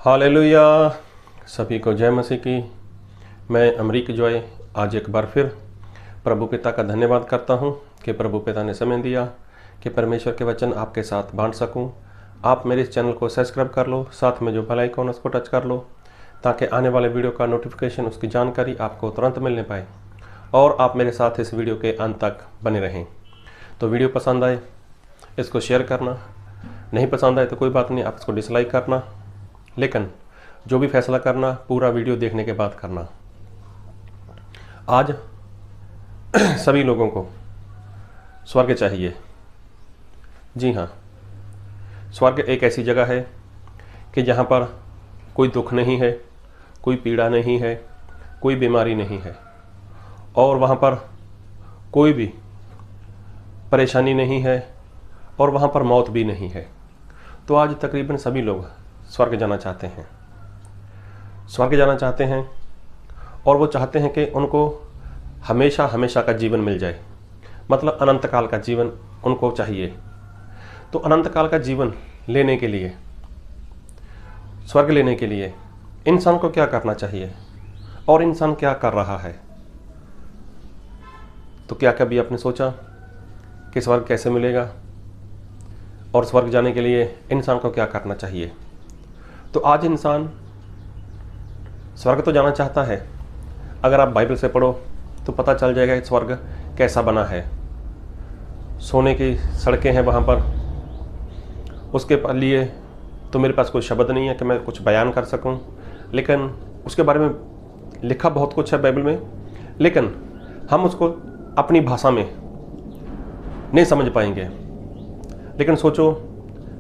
Hallelujah. सभी को जय मसीह की। मैं अमरीक जॉय आज एक बार फिर प्रभु पिता का धन्यवाद करता हूं कि प्रभु पिता ने समय दिया कि परमेश्वर के वचन आपके साथ बांट सकूं। आप मेरे इस चैनल को सब्सक्राइब कर लो, साथ में जो बेल आइकन उसको टच कर लो ताकि आने वाले वीडियो का नोटिफिकेशन, उसकी जानकारी आपको तुरंत मिलने पाए और आप मेरे साथ इस वीडियो के अंत तक बने रहें। तो वीडियो पसंद आए इसको शेयर करना, नहीं पसंद आए तो कोई बात नहीं, आप इसको डिसलाइक करना, लेकिन जो भी फैसला करना पूरा वीडियो देखने के बाद करना। आज सभी लोगों को स्वर्ग चाहिए। जी हाँ, स्वर्ग एक ऐसी जगह है कि जहाँ पर कोई दुख नहीं है, कोई पीड़ा नहीं है, कोई बीमारी नहीं है और वहाँ पर कोई भी परेशानी नहीं है और वहाँ पर मौत भी नहीं है। तो आज तकरीबन सभी लोग स्वर्ग जाना चाहते हैं, स्वर्ग जाना चाहते हैं और वो चाहते हैं कि उनको हमेशा हमेशा का जीवन मिल जाए, मतलब अनंत काल का जीवन उनको चाहिए। तो अनंत काल का जीवन लेने के लिए, स्वर्ग लेने के लिए इंसान को क्या करना चाहिए और इंसान क्या कर रहा है? तो क्या कभी आपने सोचा कि स्वर्ग कैसे मिलेगा और स्वर्ग जाने के लिए इंसान को क्या करना चाहिए? तो आज इंसान स्वर्ग तो जाना चाहता है। अगर आप बाइबल से पढ़ो तो पता चल जाएगा कि स्वर्ग कैसा बना है। सोने की सड़कें हैं वहाँ पर। उसके लिए तो मेरे पास कोई शब्द नहीं है कि मैं कुछ बयान कर सकूं, लेकिन उसके बारे में लिखा बहुत कुछ है बाइबल में, लेकिन हम उसको अपनी भाषा में नहीं समझ पाएंगे। लेकिन सोचो,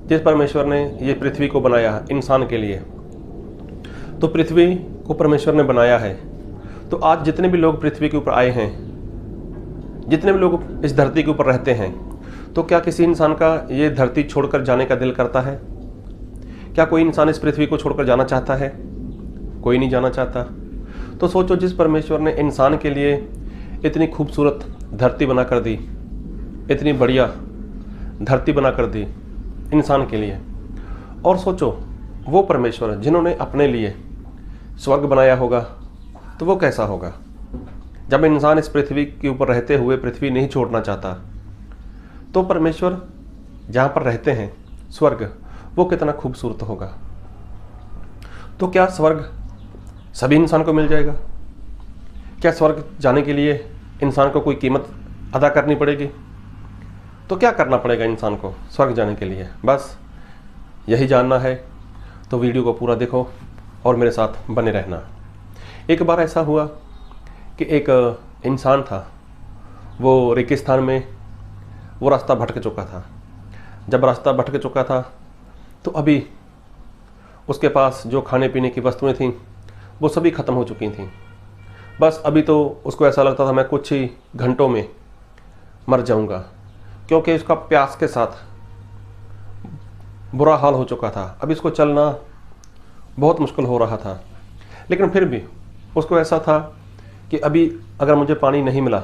जिस परमेश्वर ने ये पृथ्वी को बनाया इंसान के लिए, तो पृथ्वी को परमेश्वर ने बनाया है। तो आज जितने भी लोग पृथ्वी के ऊपर आए हैं, जितने भी लोग इस धरती के ऊपर रहते हैं, तो क्या किसी इंसान का ये धरती छोड़कर जाने का दिल करता है? क्या कोई इंसान इस पृथ्वी को छोड़कर जाना चाहता है? कोई नहीं जाना चाहता। तो सोचो, जिस परमेश्वर ने इंसान के लिए इतनी खूबसूरत धरती बना कर दी, इतनी बढ़िया धरती बना कर दी इंसान के लिए, और सोचो वो परमेश्वर जिन्होंने अपने लिए स्वर्ग बनाया होगा तो वो कैसा होगा? जब इंसान इस पृथ्वी के ऊपर रहते हुए पृथ्वी नहीं छोड़ना चाहता, तो परमेश्वर जहाँ पर रहते हैं स्वर्ग, वो कितना खूबसूरत होगा। तो क्या स्वर्ग सभी इंसान को मिल जाएगा? क्या स्वर्ग जाने के लिए इंसान को कोई कीमत अदा करनी पड़ेगी? तो क्या करना पड़ेगा इंसान को स्वर्ग जाने के लिए? बस यही जानना है तो वीडियो को पूरा देखो और मेरे साथ बने रहना। एक बार ऐसा हुआ कि एक इंसान था, वो रेगिस्तान में वो रास्ता भटक चुका था। जब रास्ता भटक चुका था तो अभी उसके पास जो खाने पीने की वस्तुएं थीं वो सभी ख़त्म हो चुकी थीं। बस अभी तो उसको ऐसा लगता था मैं कुछ ही घंटों में मर जाऊंगा, क्योंकि उसका प्यास के साथ बुरा हाल हो चुका था। अभी इसको चलना बहुत मुश्किल हो रहा था, लेकिन फिर भी उसको ऐसा था कि अभी अगर मुझे पानी नहीं मिला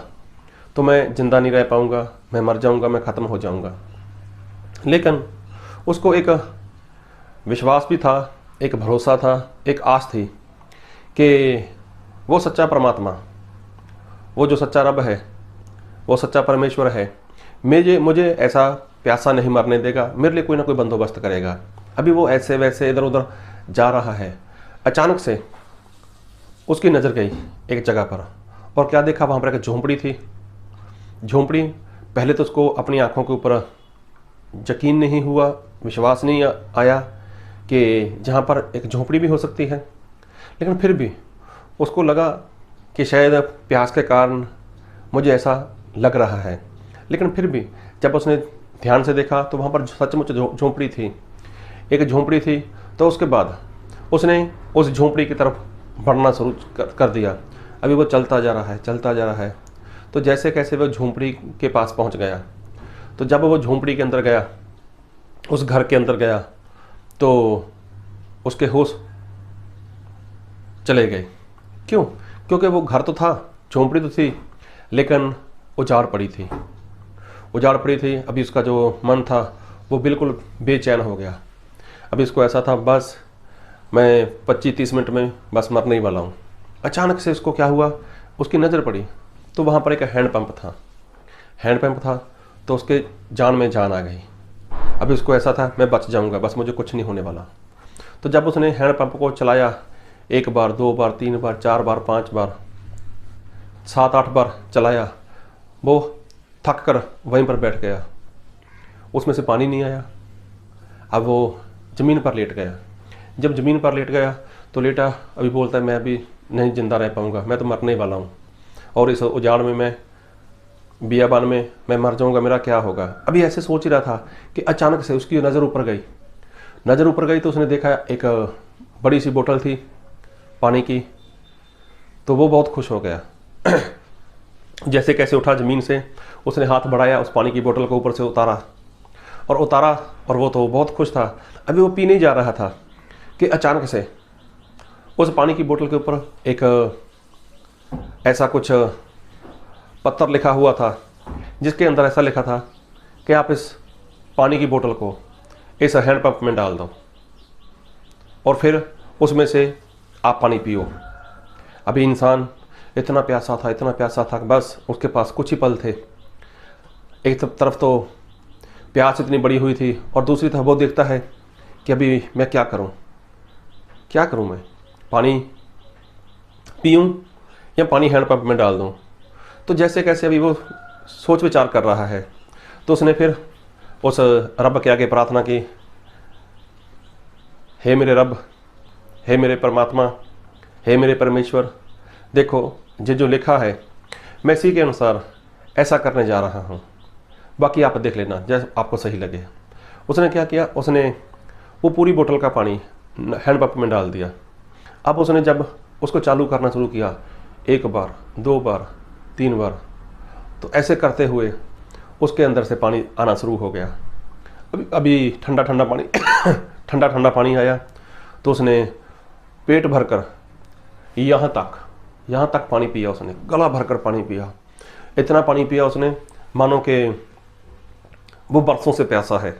तो मैं ज़िंदा नहीं रह पाऊंगा, मैं मर जाऊंगा, मैं ख़त्म हो जाऊंगा। लेकिन उसको एक विश्वास भी था, एक भरोसा था, एक आस थी कि वो सच्चा परमात्मा, वो जो सच्चा रब है, वो सच्चा परमेश्वर है, मुझे ऐसा प्यासा नहीं मरने देगा, मेरे लिए कोई ना कोई बंदोबस्त करेगा। अभी वो ऐसे वैसे इधर उधर जा रहा है। अचानक से उसकी नज़र गई एक जगह पर, और क्या देखा, वहाँ पर एक झोंपड़ी थी। झोंपड़ी, पहले तो उसको अपनी आँखों के ऊपर यकीन नहीं हुआ, विश्वास नहीं आया कि जहाँ पर एक झोंपड़ी भी हो सकती है। लेकिन फिर भी उसको लगा कि शायद प्यास के कारण मुझे ऐसा लग रहा है। लेकिन फिर भी जब उसने ध्यान से देखा तो वहाँ पर सचमुच झोंपड़ी थी, एक झोंपड़ी थी। तो उसके बाद उसने उस झोंपड़ी की तरफ बढ़ना शुरू कर दिया। अभी वो चलता जा रहा है, चलता जा रहा है। तो जैसे कैसे वो झोंपड़ी के पास पहुँच गया, तो जब वो झोंपड़ी के अंदर गया, उस घर के अंदर गया, तो उसके होश चले गए। क्यों? क्योंकि वो घर तो था, झोंपड़ी तो थी, लेकिन उजाड़ पड़ी थी, उजाड़ पड़ी थी। अभी उसका जो मन था वो बिल्कुल बेचैन हो गया। अभी इसको ऐसा था, बस मैं 25-30 मिनट में बस मरने ही वाला हूँ। अचानक से उसको क्या हुआ, उसकी नज़र पड़ी तो वहाँ पर एक हैंडपम्प था। तो उसके जान में जान आ गई। अभी उसको ऐसा था मैं बच जाऊँगा, बस मुझे कुछ नहीं होने वाला। तो जब उसने हैंडपम्प को चलाया 1 बार 2 बार 3 बार 4 बार 5 बार 7-8 बार चलाया, वो थक कर वहीं पर बैठ गया। उसमें से पानी नहीं आया। अब वो ज़मीन पर लेट गया। जब ज़मीन पर लेट गया तो लेटा अभी बोलता है मैं अभी नहीं ज़िंदा रह पाऊँगा, मैं तो मरने वाला हूँ, और इस उजाड़ में मैं बियाबान में मैं मर जाऊँगा, मेरा क्या होगा। अभी ऐसे सोच ही रहा था कि अचानक से उसकी नज़र ऊपर गई तो उसने देखा एक बड़ी सी बोतल थी पानी की। तो वो बहुत खुश हो गया। जैसे कैसे उठा ज़मीन से, उसने हाथ बढ़ाया, उस पानी की बोतल को ऊपर से उतारा और वो तो बहुत खुश था। अभी वो पीने जा रहा था कि अचानक से उस पानी की बोतल के ऊपर एक ऐसा कुछ पत्थर लिखा हुआ था, जिसके अंदर ऐसा लिखा था कि आप इस पानी की बोतल को इस हैंडपंप में डाल दो और फिर उसमें से आप पानी पियो। अभी इंसान इतना प्यासा था, बस उसके पास कुछ ही पल थे। एक तरफ तो प्यास इतनी बड़ी हुई थी और दूसरी तरफ वो देखता है कि अभी मैं क्या करूं मैं, पानी पीऊं या पानी हैंडपंप में डाल दूं। तो जैसे कैसे अभी वो सोच विचार कर रहा है, तो उसने फिर उस रब के आगे प्रार्थना की, हे मेरे रब, हे मेरे परमात्मा, हे मेरे परमेश्वर, देखो जो लिखा है मैं इसी के अनुसार ऐसा करने जा रहा हूँ, बाकी आप देख लेना जैसे आपको सही लगे। उसने क्या किया, उसने वो पूरी बोतल का पानी हैंडपंप में डाल दिया। अब उसने जब उसको चालू करना शुरू किया, 1 बार 2 बार 3 बार, तो ऐसे करते हुए उसके अंदर से पानी आना शुरू हो गया। अभी ठंडा ठंडा पानी आया तो उसने पेट भरकर यहाँ तक पानी पिया। उसने गला भरकर पानी पिया। इतना पानी पिया उसने मानो कि वो बरसों से प्यासा है।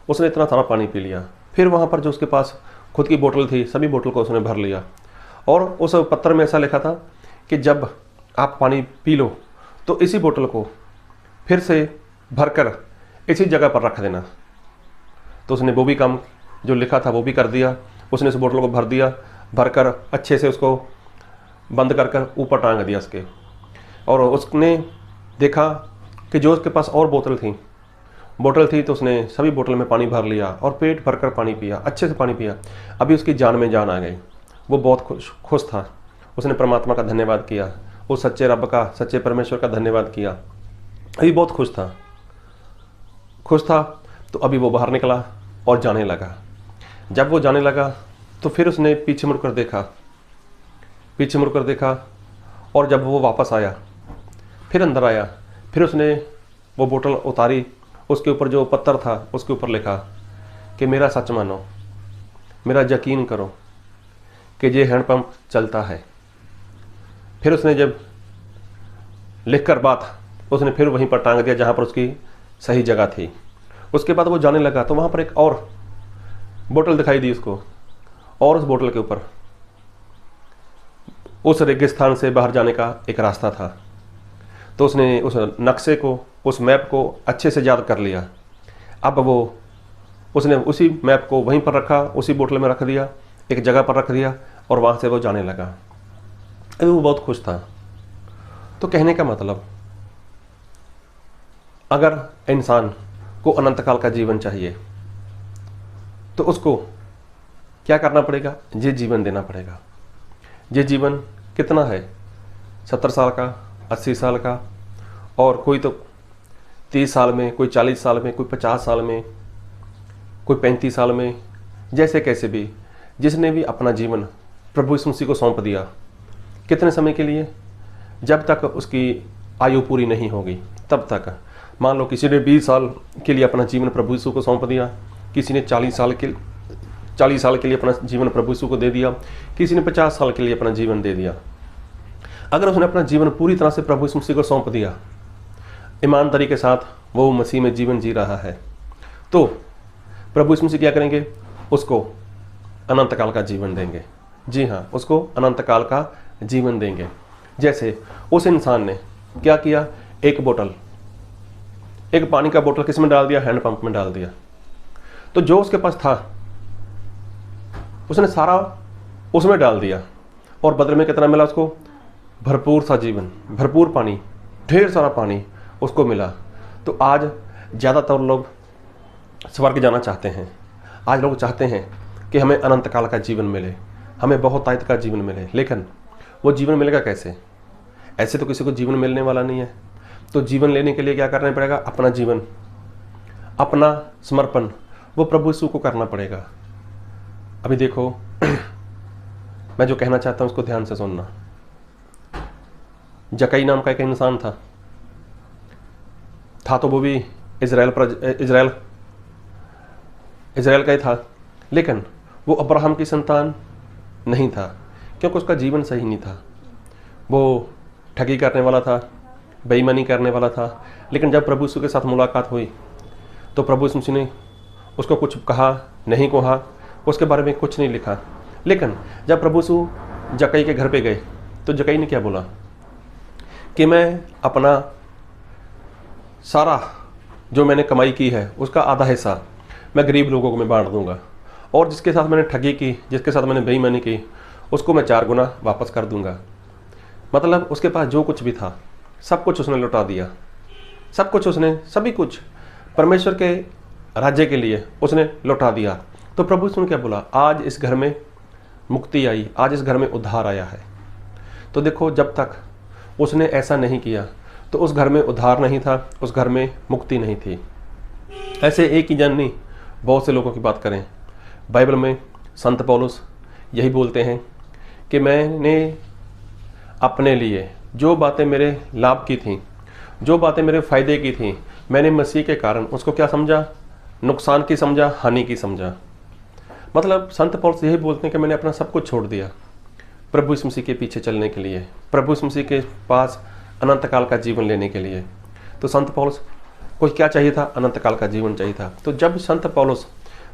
उसने इतना सारा पानी पी लिया। फिर वहाँ पर जो उसके पास खुद की बोतल थी, सभी बोतल को उसने भर लिया। और उस पत्र में ऐसा लिखा था कि जब आप पानी पी लो तो इसी बोतल को फिर से भरकर इसी जगह पर रख देना। तो उसने वो भी काम जो लिखा था वो भी कर दिया। उसने इस बोतल को भर दिया, भरकर अच्छे से उसको बंद कर ऊपर टांग दिया उसके। और उसने देखा कि जो उसके पास और बोतल थी तो उसने सभी बोतल में पानी भर लिया और पेट भरकर पानी पिया, अच्छे से पानी पिया। अभी उसकी जान में जान आ गई। वो बहुत खुश था। उसने परमात्मा का धन्यवाद किया, उस सच्चे रब का, सच्चे परमेश्वर का धन्यवाद किया। अभी बहुत खुश था। तो अभी वो बाहर निकला और जाने लगा। जब वो जाने लगा तो फिर उसने पीछे मुड़कर देखा और जब वो वापस आया, फिर अंदर आया, फिर उसने वो बोतल उतारी। उसके ऊपर जो पत्थर था उसके ऊपर लिखा कि मेरा सच मानो, मेरा यकीन करो कि ये हैंडपंप चलता है। फिर उसने जब लिखकर बात उसने फिर वहीं पर टांग दिया जहाँ पर उसकी सही जगह थी। उसके बाद वो जाने लगा तो वहाँ पर एक और बोतल दिखाई दी उसको, और उस बोतल के ऊपर उस रेगिस्तान से बाहर जाने का एक रास्ता था। तो उसने उस नक्शे को, उस मैप को अच्छे से याद कर लिया। अब उसने उसी मैप को वहीं पर रखा, उसी बोतल में रख दिया, एक जगह पर रख दिया और वहाँ से वो जाने लगा। अभी वो बहुत खुश था। तो कहने का मतलब, अगर इंसान को अनंत काल का जीवन चाहिए तो उसको क्या करना पड़ेगा? ये जीवन देना पड़ेगा। ये जीवन कितना है? 70 साल का, 80 साल का, और कोई तो 30 साल में, कोई 40 साल में, कोई 50 साल में, कोई 35 साल में, जैसे कैसे भी जिसने भी अपना जीवन प्रभु यीशु मसीह को सौंप दिया। कितने समय के लिए? जब तक उसकी आयु पूरी नहीं होगी तब तक। मान लो किसी ने 20 साल के लिए अपना जीवन प्रभु यीशु को सौंप दिया, किसी ने 40 साल के लिए अपना जीवन प्रभु यीशु को दे दिया, किसी ने 50 साल के लिए अपना जीवन दे दिया। अगर उसने अपना जीवन पूरी तरह से प्रभु यीशु मसीह को सौंप दिया, ईमानदारी के साथ वो मसीह में जीवन जी रहा है, तो प्रभु यीशु मसीह क्या करेंगे? उसको अनंत काल का जीवन देंगे। जी हाँ, उसको अनंत काल का जीवन देंगे। जैसे उस इंसान ने क्या किया, एक पानी का बोतल किस में डाल दिया, हैंडपंप में डाल दिया। तो जो उसके पास था उसने सारा उसमें डाल दिया और बदले में कितना मिला उसको, भरपूर सा जीवन, भरपूर पानी, ढेर सारा पानी उसको मिला। तो आज ज़्यादातर लोग स्वर्ग जाना चाहते हैं। आज लोग चाहते हैं कि हमें अनंत काल का जीवन मिले, हमें बहुतायत का जीवन मिले। लेकिन वो जीवन मिलेगा कैसे? ऐसे तो किसी को जीवन मिलने वाला नहीं है। तो जीवन लेने के लिए क्या करना पड़ेगा? अपना जीवन, अपना समर्पण वो प्रभु यीशु को करना पड़ेगा। अभी देखो मैं जो कहना चाहता हूँ उसको ध्यान से सुनना। जक्कई नाम का एक इंसान था तो वो भी इजराइल का ही था, लेकिन वो अब्राहम की संतान नहीं था, क्योंकि उसका जीवन सही नहीं था। वो ठगी करने वाला था, बेईमानी करने वाला था। लेकिन जब प्रभु यीशु के साथ मुलाकात हुई तो प्रभु यीशु ने उसको कुछ कहा नहीं कहा, उसके बारे में कुछ नहीं लिखा। लेकिन जब प्रभु यीशु जक्कई के घर पे गए तो जक्कई ने क्या बोला कि मैं अपना सारा जो मैंने कमाई की है उसका आधा हिस्सा मैं गरीब लोगों को मैं बांट दूंगा, और जिसके साथ मैंने ठगी की, जिसके साथ मैंने बेईमानी की, उसको मैं 4 गुना वापस कर दूंगा। मतलब उसके पास जो कुछ भी था सब कुछ उसने लौटा दिया, सब कुछ उसने, सभी कुछ परमेश्वर के राज्य के लिए उसने लौटा दिया। तो प्रभु यीशु ने क्या बोला, आज इस घर में मुक्ति आई, आज इस घर में उद्धार आया है। तो देखो जब तक उसने ऐसा नहीं किया तो उस घर में उद्धार नहीं था, उस घर में मुक्ति नहीं थी। ऐसे एक ही जन नहीं, बहुत से लोगों की बात करें, बाइबल में संत पौलुस यही बोलते हैं कि मैंने अपने लिए जो बातें मेरे लाभ की थीं, जो बातें मेरे फ़ायदे की थीं, मैंने मसीह के कारण उसको क्या समझा, नुकसान की समझा, हानि की समझा। मतलब संत पौलुस यही बोलते हैं कि मैंने अपना सब कुछ छोड़ दिया प्रभु यीशु मसीह के पीछे चलने के लिए, प्रभु यीशु मसीह के पास अनंत काल का जीवन लेने के लिए। तो संत पौलुस को क्या चाहिए था? अनंत काल का जीवन चाहिए था। तो जब संत पौलुस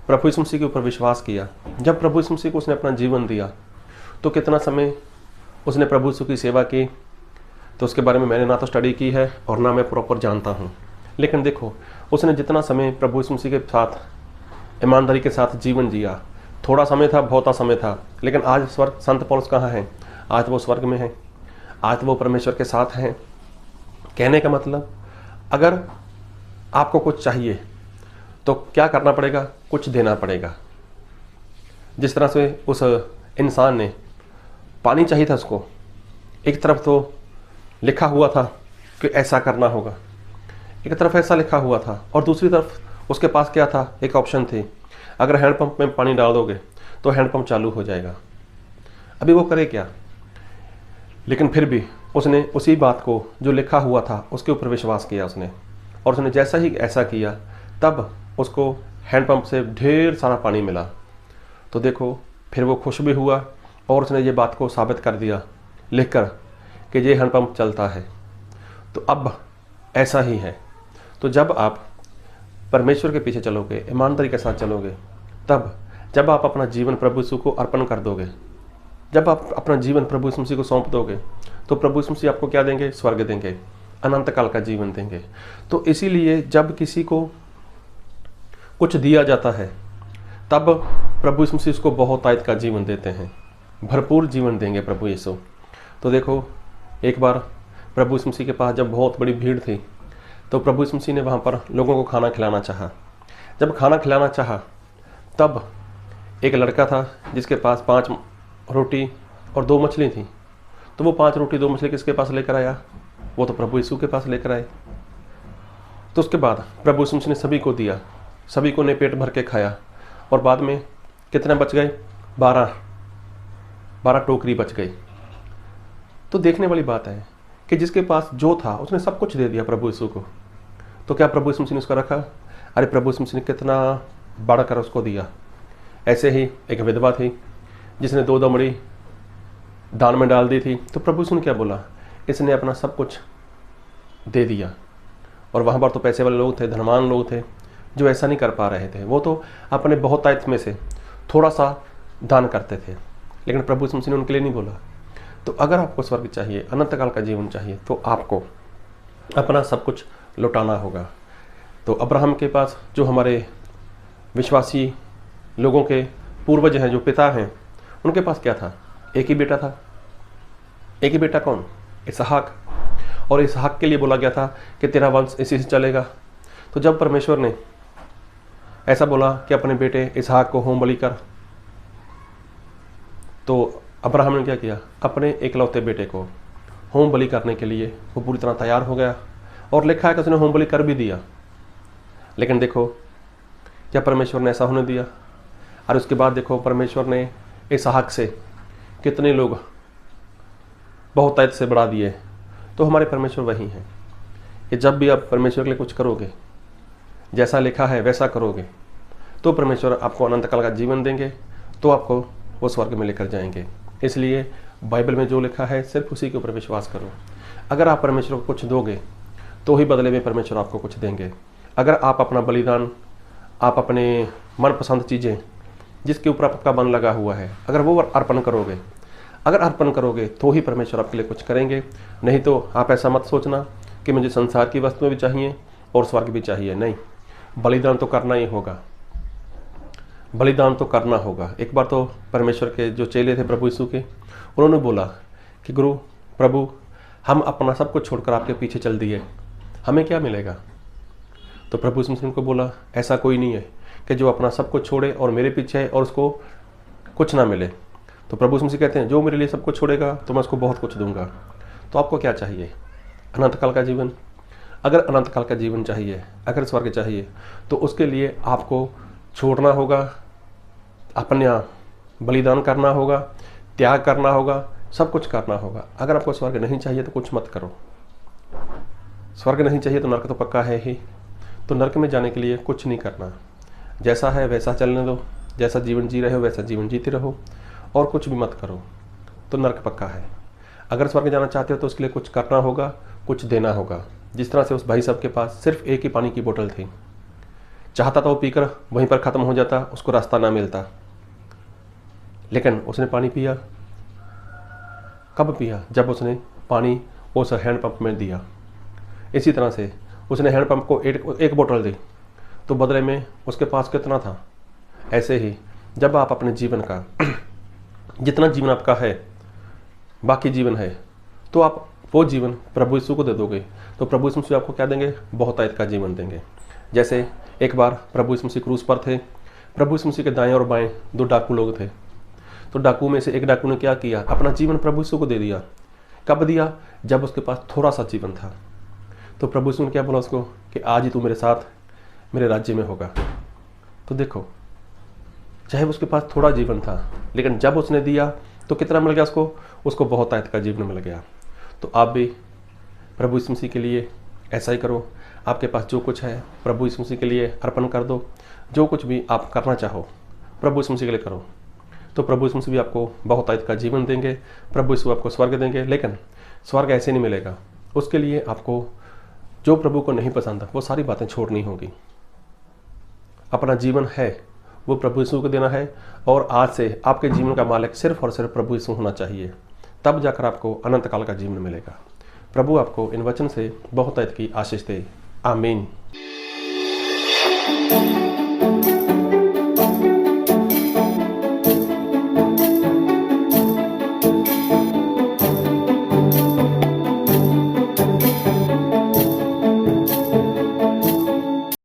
प्रभु यीशु मसीह के ऊपर विश्वास किया, जब प्रभु यीशु मसीह को उसने अपना जीवन दिया, तो कितना समय उसने प्रभु यीशु की सेवा की, तो उसके बारे में मैंने ना तो स्टडी की है और ना मैं प्रॉपर जानता हूँ। लेकिन देखो उसने जितना समय प्रभु यीशु मसीह के साथ ईमानदारी के साथ जीवन जिया, थोड़ा समय था, बहुता समय था, लेकिन आज स्वर्ग संत पौलुस कहाँ है? आज वो स्वर्ग में है, आज वो परमेश्वर के साथ हैं। कहने का मतलब, अगर आपको कुछ चाहिए तो क्या करना पड़ेगा? कुछ देना पड़ेगा। जिस तरह से उस इंसान ने पानी चाहिए था, उसको एक तरफ तो लिखा हुआ था कि ऐसा करना होगा, एक तरफ ऐसा लिखा हुआ था, और दूसरी तरफ उसके पास क्या था? एक ऑप्शन थी, अगर हैंडपंप में पानी डाल दोगे तो हैंडपंप चालू हो जाएगा। अभी वो करे क्या? लेकिन फिर भी उसने उसी बात को जो लिखा हुआ था उसके ऊपर विश्वास किया उसने, और उसने जैसा ही ऐसा किया तब उसको हैंडपंप से ढेर सारा पानी मिला। तो देखो फिर वो खुश भी हुआ और उसने ये बात को साबित कर दिया लिखकर कि ये हैंडपंप चलता है। तो अब ऐसा ही है। तो जब आप परमेश्वर के पीछे चलोगे, ईमानदारी के साथ चलोगे, तब जब आप अपना जीवन प्रभु यीशु को अर्पण कर दोगे, जब आप अपना जीवन प्रभु यीशु मसीह को सौंप दोगे, तो प्रभु यीशु मसीह आपको क्या देंगे? स्वर्ग देंगे, अनंत काल का जीवन देंगे। तो इसीलिए जब किसी को कुछ दिया जाता है तब प्रभु यीशु मसीह उसको बहुतायत का जीवन देते हैं, भरपूर जीवन देंगे प्रभु यीशु। तो देखो एक बार प्रभु यीशु मसीह के पास जब बहुत बड़ी भीड़ थी तो प्रभु यीशु मसीह ने वहाँ पर लोगों को खाना खिलाना चाहा। जब खाना खिलाना चाहा तब एक लड़का था जिसके पास 5 रोटी और 2 मछली थी। तो वो 5 रोटी 2 मछली किसके पास लेकर आया? वो तो प्रभु यीशु के पास लेकर आए। तो उसके बाद प्रभु यीशु ने सभी को दिया, सभी को ने पेट भर के खाया, और बाद में कितने बच गए? 12 टोकरी बच गई। तो देखने वाली बात है कि जिसके पास जो था उसने सब कुछ दे दिया प्रभु यीशु को। तो क्या प्रभु यीशु ने उसको रखा? अरे प्रभु यीशु ने कितना बढ़कर उसको दिया। ऐसे ही एक विधवा थी जिसने 2 दमड़ी दान में डाल दी थी। तो प्रभु यीशु ने क्या बोला? इसने अपना सब कुछ दे दिया। और वहाँ पर तो पैसे वाले लोग थे, धनवान लोग थे जो ऐसा नहीं कर पा रहे थे। वो तो अपने बहुतायत में से थोड़ा सा दान करते थे, लेकिन प्रभु यीशु मसीह ने उनके लिए नहीं बोला। तो अगर आपको स्वर्ग चाहिए, अनंत काल का जीवन चाहिए, तो आपको अपना सब कुछ लौटाना होगा। तो अब्राहम के पास, जो हमारे विश्वासी लोगों के पूर्वज हैं, जो पिता हैं, उनके पास क्या था? एक ही बेटा था। एक ही बेटा कौन? इसहाक। और इसहाक के लिए बोला गया था कि तेरा वंश इसी से चलेगा। तो जब परमेश्वर ने ऐसा बोला कि अपने बेटे इसहाक को होम बलि कर, तो अब्राहम ने क्या किया? अपने इकलौते बेटे को होम बलि करने के लिए वो पूरी तरह तैयार हो गया, और लिखा है कि उसने होम बलि कर भी दिया। लेकिन देखो, क्या परमेश्वर ने ऐसा होने दिया? और उसके बाद देखो, परमेश्वर ने इसहाक से कितने लोग बहुतायत से बढ़ा दिए। तो हमारे परमेश्वर वही हैं कि जब भी आप परमेश्वर के लिए कुछ करोगे, जैसा लिखा है वैसा करोगे, तो परमेश्वर आपको अनंत काल का जीवन देंगे, तो आपको वो स्वर्ग में लेकर जाएंगे। इसलिए बाइबल में जो लिखा है सिर्फ उसी के ऊपर विश्वास करो। अगर आप परमेश्वर को कुछ दोगे तो ही बदले में परमेश्वर आपको कुछ देंगे। अगर आप अपना बलिदान, आप अपने मनपसंद चीज़ें जिसके ऊपर आपका मन लगा हुआ है, अगर वो अर्पण करोगे तो ही परमेश्वर आपके लिए कुछ करेंगे। नहीं तो आप ऐसा मत सोचना कि मुझे संसार की वस्तुएं भी चाहिए और स्वर्ग भी चाहिए। नहीं, बलिदान तो करना ही होगा, बलिदान तो करना होगा। एक बार तो परमेश्वर के जो चेले थे प्रभु यीशु के, उन्होंने बोला कि गुरु प्रभु, हम अपना सब कुछ छोड़कर आपके पीछे चल दिए, हमें क्या मिलेगा? तो प्रभु यीशु मसीह को बोला, ऐसा कोई नहीं है कि जो अपना सब कुछ छोड़े और मेरे पीछे है और उसको कुछ ना मिले। तो प्रभु यीशु मसीह कहते हैं, जो मेरे लिए सब कुछ छोड़ेगा तो मैं उसको बहुत कुछ दूंगा। तो आपको क्या चाहिए? अनंत काल का जीवन। अगर अनंत काल का जीवन चाहिए, अगर स्वर्ग चाहिए, तो उसके लिए आपको छोड़ना होगा, अपना बलिदान करना होगा, त्याग करना होगा, सब कुछ करना होगा। अगर आपको स्वर्ग नहीं चाहिए तो कुछ मत करो। स्वर्ग नहीं चाहिए तो नरक तो पक्का है ही। तो नरक में जाने के लिए कुछ नहीं करना, जैसा है वैसा चलने दो, जैसा जीवन जी रहे हो वैसा जीवन जीते रहो, और कुछ भी मत करो, तो नरक पक्का है। अगर स्वर्ग जाना चाहते हो तो उसके लिए कुछ करना होगा, कुछ देना होगा। जिस तरह से उस भाई साहब के पास सिर्फ एक ही पानी की बोतल थी, चाहता था वो पीकर वहीं पर ख़त्म हो जाता, उसको रास्ता ना मिलता, लेकिन उसने पानी पिया। कब पिया? जब उसने पानी उस हैंडपंप में दिया। इसी तरह से उसने हैंडपंप को एक बोतल दी, तो बदले में उसके पास कितना था? ऐसे ही जब आप अपने जीवन का जितना जीवन आपका है, बाकी जीवन है, तो आप वो जीवन प्रभु यीशु को दे दोगे, तो प्रभु यीशु मसीह आपको क्या देंगे? बहुतायत का जीवन देंगे। जैसे एक बार प्रभु यीशु मसीह क्रूस पर थे, प्रभु यीशु मसीह के दाएं और बाएं दो डाकू लोग थे। तो डाकू में से एक डाकू ने क्या किया? अपना जीवन प्रभु यीशु को दे दिया। कब दिया? जब उसके पास थोड़ा सा जीवन था। तो प्रभु यीशु ने क्या बोला उसको कि आज ही तू मेरे साथ मेरे राज्य में होगा। तो देखो, चाहे उसके पास थोड़ा जीवन था, लेकिन जब उसने दिया तो कितना मिल गया उसको? उसको बहुतायत का जीवन मिल गया। तो आप भी प्रभु यीशु मसीह के लिए ऐसा ही करो। आपके पास जो कुछ है प्रभु यीशु मसीह के लिए अर्पण कर दो। जो कुछ भी आप करना चाहो प्रभु यीशु मसीह के लिए करो, तो प्रभु यीशु मसीह भी आपको बहुतायत का जीवन देंगे। प्रभु यीशु आपको स्वर्ग देंगे। लेकिन स्वर्ग ऐसे नहीं मिलेगा। उसके लिए आपको जो प्रभु को नहीं पसंद वो सारी बातें छोड़नी होगी। अपना जीवन है वो प्रभु यीशु को देना है, और आज से आपके जीवन का मालिक सिर्फ और सिर्फ प्रभु यीशु होना चाहिए। तब जाकर आपको अनंत काल का जीवन मिलेगा। प्रभु आपको इन वचन से बहुतायत की आशीष दे। आमीन।